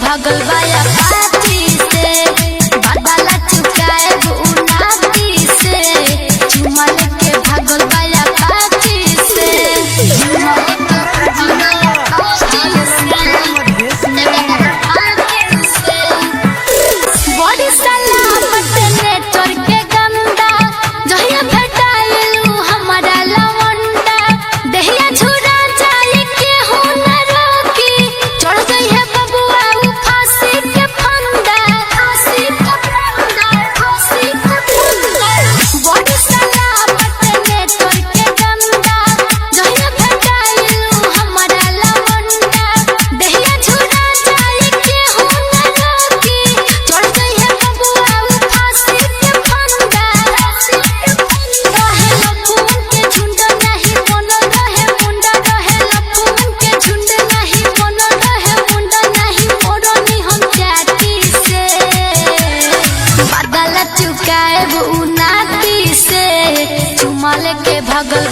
भगल बाया पाची से बदला चुकाए उनाती से चुमा लेके भगल बाया पाची से चुमा लेके भगल पाची से बड़ी सलामत नेटवर के गंदा जहिया भेटाइलू हमारा लवंडा देहिया झुरा जाए के हो न रोकी चढ़ गई है बबुआ उ फांसी के फंदा बड़ी सलामत नेटवर के गंदा जहिया भेटाइलू हमारा लवंडा देहिया झुरा जाए के हो न रोकी चढ़ गई है बबुआ उ फांसी के फंदा रहे लफून के झुंड नहीं बनल रहे मुंडा रहे लफून के झुंड नहीं बनल रहे मुंडा नहीं मोरनी हम जाती से बदला चुकाए उनाती से चुमा लेके भगल